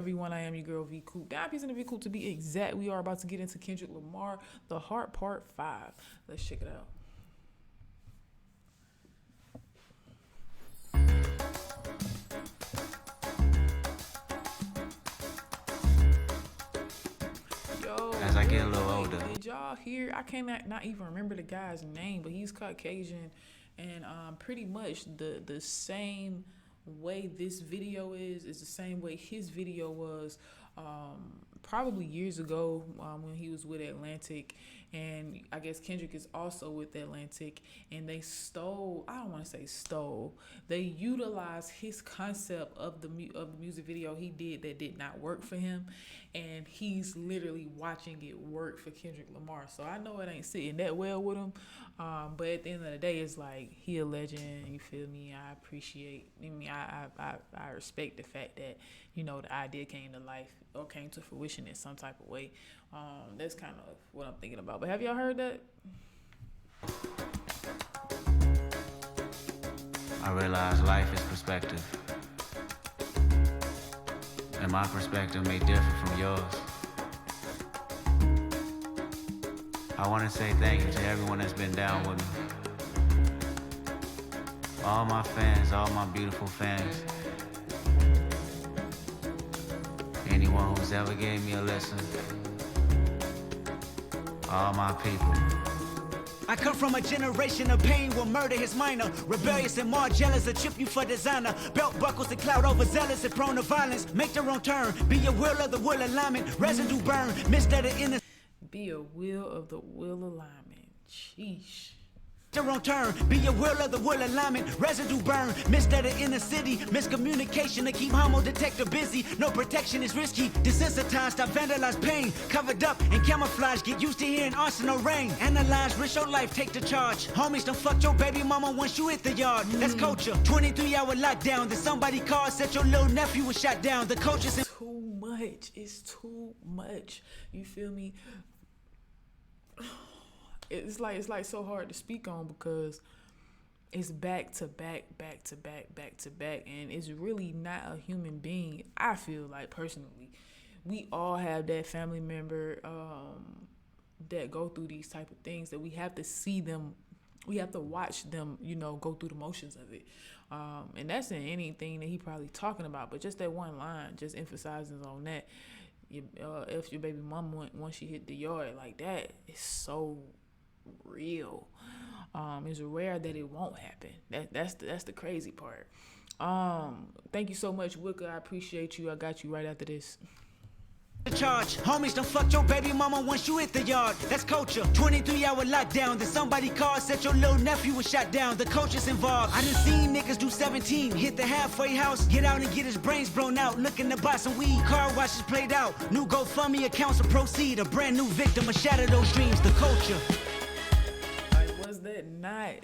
Everyone, I am your girl InAVeeCoop. That piece in the InAVeeCoop to be exact. We are about to get into Kendrick Lamar, The Heart Part 5. Let's check it out. Yo, as I get a little older. Did y'all hear? I cannot not even remember the guy's name, but he's Caucasian, and pretty much the same way this video is the same way his video was probably years ago when he was with Atlantic, and I guess Kendrick is also with Atlantic, and they stole, I don't want to say stole, they utilized his concept of the music video he did that did not work for him, and he's literally watching it work for Kendrick Lamar. So I know it ain't sitting that well with him, but at the end of the day, it's like, he a legend, you feel me? I appreciate, I respect the fact that, you know, the idea came to life or came to fruition in some type of way. That's kind of what I'm thinking about. But have y'all heard that? I realize life is perspective, and my perspective may differ from yours. I want to say thank you to everyone that's been down with me. All my fans, all my beautiful fans. Anyone who's ever gave me a listen. All my people. I come from a generation of pain will murder his minor. Rebellious and more jealous, a chip you for designer. Belt buckles and cloud overzealous and prone to violence. Make their own turn, be a will of the will alignment. Residue burn, misdead the inner. Be a will of the will alignment. Sheesh. Their own turn, be a will of the will alignment. Residue burn, misdead the inner city. Miscommunication to keep homo detector busy. No protection is risky. Desensitized, I vandalize pain. Covered up and camouflage. Get used to hearing arsenal rain. Analyze, risk your life, take the charge. Homies, don't fuck your baby mama once you hit the yard. That's culture. 23-hour lockdown. Then somebody called, said your little nephew was shot down. The culture's in Too much. It's too much. You feel me? It's like so hard to speak on because it's back to back, and it's really not a human being. I feel like personally, we all have that family member that go through these type of things that we have to see them, we have to watch them, you know, go through the motions of it. And that's in anything that he probably talking about, but just that one line just emphasizes on that. If your baby mama once she hit the yard like that, it's so real. It's rare that it won't happen. That's the crazy part. Thank you so much, Wicca. I appreciate you. I got you right after this. charge. Homies, don't fuck your baby mama once you hit the yard. That's culture. 23-hour lockdown. Then somebody called, said your little nephew was shot down. The culture's involved. I done seen niggas do 17, hit the halfway house, get out and get his brains blown out. Looking to buy some weed, car washes played out. New GoFundMe accounts to proceed. A brand new victim of shatter those dreams. The culture. Like, was that not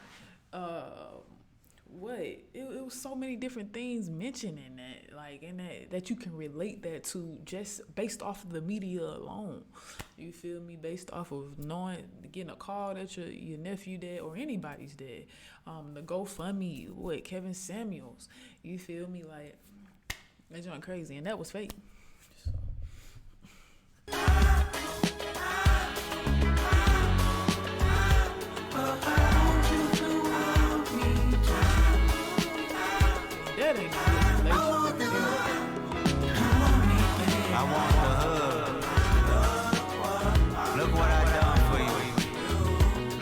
what it was so many different things mentioned in that, like in that you can relate that to just based off of the media alone. You feel me? Based off of knowing, getting a call that your nephew dead or anybody's dead. The GoFundMe, what, Kevin Samuels. You feel me? Like, that's going crazy, and that was fake. So. That ain't no I want the hood. Look what I done for you.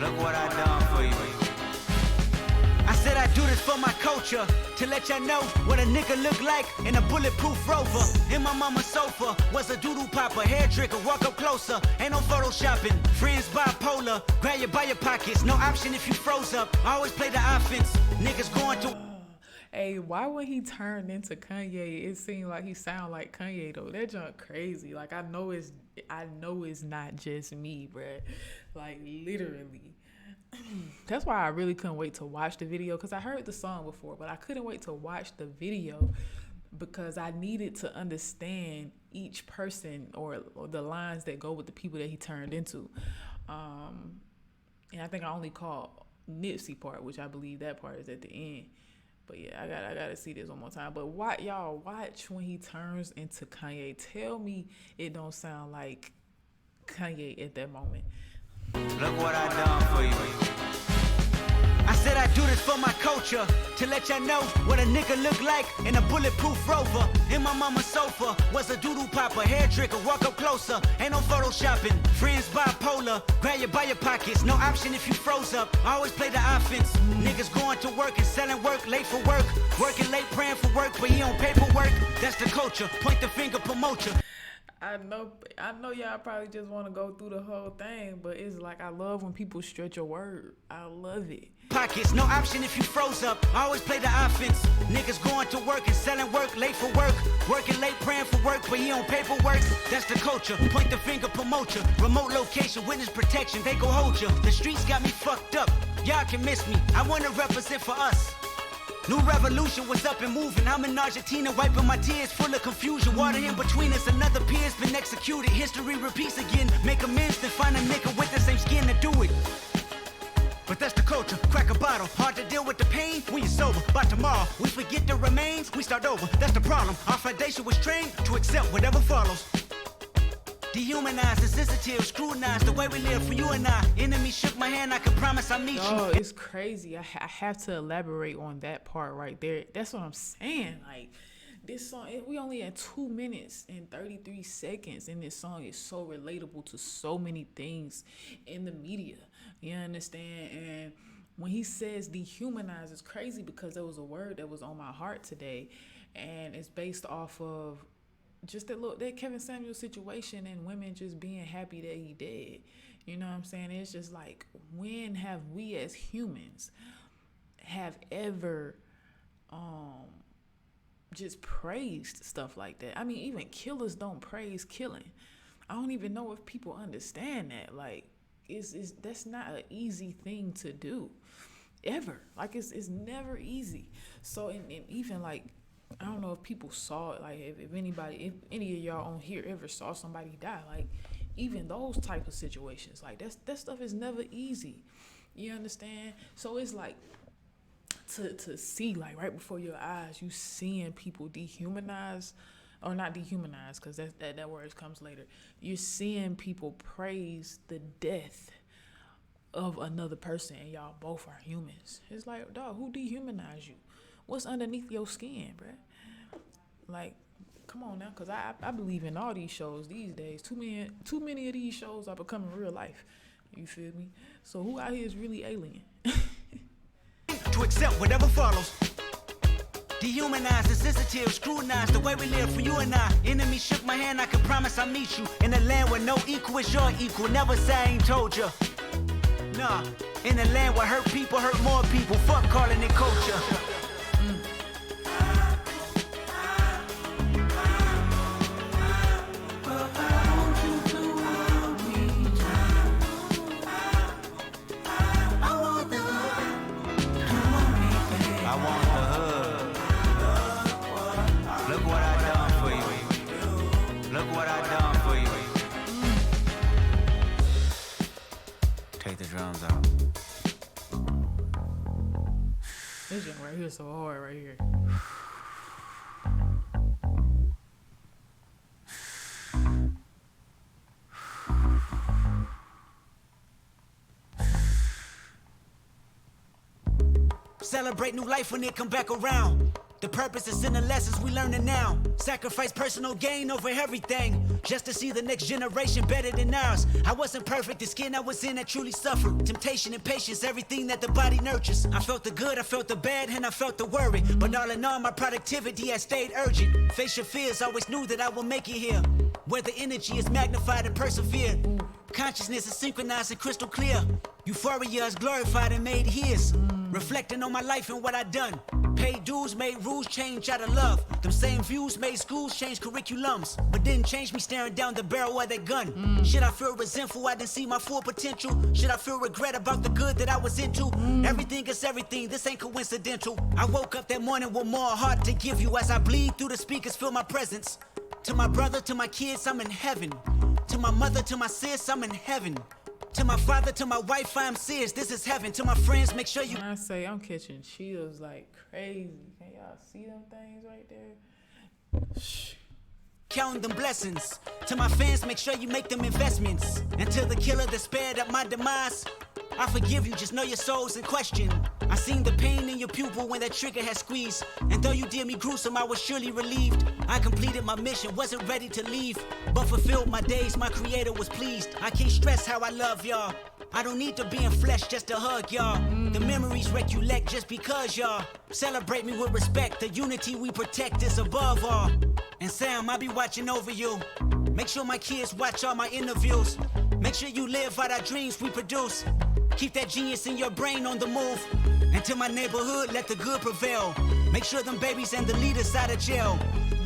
Look what I done for you. I said I do this for my culture, to let y'all know what a nigga look like in a bulletproof Rover. In my mama's sofa was a doodle popper, hair trigger, walk up closer. Ain't no photoshopping, friends bipolar. Grab you by your pockets, no option if you froze up. I always play the offense, niggas going to. Hey, why when he turned into Kanye, it seemed like he sound like Kanye though? That junk crazy. Like I know it's not just me, bruh. Like literally. That's why I really couldn't wait to watch the video, because I heard the song before, but I couldn't wait to watch the video because I needed to understand each person or the lines that go with the people that he turned into. And I think I only caught Nipsey part, which I believe that part is at the end. But yeah, I gotta see this one more time. But y'all watch when he turns into Kanye. Tell me it don't sound like Kanye at that moment. Look what I done for you. I said I do this for my culture, to let y'all know what a nigga look like in a bulletproof Rover. In my mama's sofa was a doodle popper, hair trigger, walk up closer, ain't no photoshopping. Friends bipolar, grab you by your pockets, no option if you froze up. I always play the offense. Niggas going to work and selling work, late for work, working late, praying for work, but he on paperwork. That's the culture, point the finger, promote you. I know y'all probably just want to go through the whole thing, but it's like I love when people stretch a word. I love it. Pockets, no option if you froze up. I always play the offense. Niggas going to work and selling work, late for work, working late, praying for work, but he on paperwork. That's the culture, point the finger, promote you. Remote location, witness protection, they gon' hold you. The streets got me fucked up, y'all can miss me. I wanna represent for us. New revolution was up and moving. I'm in Argentina wiping my tears, full of confusion. Water in between us, another peer's been executed. History repeats again. Make amends, then find a nigga with the same skin to do it. But that's the culture, crack a bottle. Hard to deal with the pain when you're sober. By tomorrow, we forget the remains, we start over. That's the problem. Our foundation was trained to accept whatever follows. Dehumanized, insensitive, scrutinized the way we live for you and I. Enemy shook my hand, I can promise I'll meet you. Oh, it's crazy. I have to elaborate on that part right there. That's what I'm saying. Like, this song, we only at 2 minutes and 33 seconds, and this song is so relatable to so many things in the media. You understand? And when he says dehumanize, it's crazy because there was a word that was on my heart today, and it's based off of just that Kevin Samuel situation and women just being happy that he dead. You know what I'm saying? It's just like, when have we as humans have ever just praised stuff like that? I mean, even killers don't praise killing. I don't even know if people understand that. Like, that's not an easy thing to do ever. Like, it's never easy. So and even like, I don't know if people saw it, like if any of y'all on here ever saw somebody die, like even those type of situations, like that stuff is never easy. You understand? So it's like to see, like, right before your eyes, you seeing people dehumanize, or not dehumanize, because that word comes later. You're seeing people praise the death of another person, and y'all both are humans. It's like, dog, who dehumanized you? What's underneath your skin, bruh? Like, come on now, because I believe in all these shows these days. Too many of these shows are becoming real life. You feel me? So who out here is really alien? To accept whatever follows. Dehumanized, insensitive, scrutinized the way we live for you and I. Enemy shook my hand, I can promise I'll meet you. In a land where no equal is your equal. Never say I ain't told you. Nah, in a land where hurt people hurt more people. Fuck calling it culture. This young right here so hard right here. Celebrate new life when it come back around. The purpose is in the lessons we learning now. Sacrifice personal gain over everything, just to see the next generation better than ours. I wasn't perfect, the skin I was in that truly suffered. Temptation and patience, everything that the body nurtures. I felt the good, I felt the bad, and I felt the worry. But all in all, my productivity has stayed urgent. Face your fears, always knew that I would make it here, where the energy is magnified and persevered. Consciousness is synchronized and crystal clear. Euphoria is glorified and made his. Reflecting on my life and what I done. Paid dues, made rules change out of love. Them same views made schools change curriculums, but didn't change me staring down the barrel of that gun. Should I feel resentful I didn't see my full potential? Should I feel regret about the good that I was into? Everything is everything, this ain't coincidental. I woke up that morning with more heart to give you. As I bleed through the speakers, feel my presence. To my brother, to my kids, I'm in heaven. To my mother, to my sis, I'm in heaven. To my father, to my wife, I'm serious. This is heaven. To my friends, make sure you. When I say I'm catching chills like crazy, can y'all see them things right there? Shh. Counting them blessings. To my fans, make sure you make them investments. Until the killer that spared up my demise, I forgive you, just know your soul's in question. I seen the pain in your pupil when that trigger had squeezed. And though you did me gruesome, I was surely relieved. I completed my mission, wasn't ready to leave, but fulfilled my days, my creator was pleased. I can't stress how I love y'all. I don't need to be in flesh just to hug y'all. The memories recollect just because y'all celebrate me with respect. The unity we protect is above all. And Sam, I'll be watching over you. Make sure my kids watch all my interviews. Make sure you live out our dreams we produce. Keep that genius in your brain on the move. And to my neighborhood, let the good prevail. Make sure them babies and the leaders out of jail.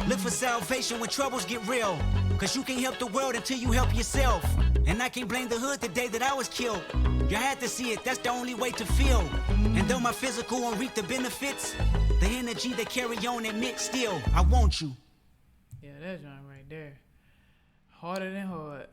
Look for salvation when troubles get real. Cause you can't help the world until you help yourself. And I can't blame the hood the day that I was killed. You had to see it, that's the only way to feel. And though my physical won't reap the benefits, the energy they carry on admit still, I want you. Yeah, that joint right there. Harder than hard.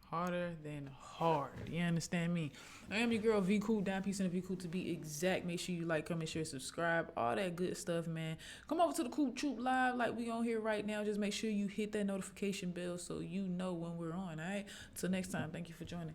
Harder than hard. You understand me? I am your girl InAVeeCoop, down peace in InAVeeCoop to be exact. Make sure you like, comment, share, subscribe, all that good stuff, man. Come over to the Coop Troop Live like we on here right now. Just make sure you hit that notification bell so you know when we're on, all right? Till next time, thank you for joining.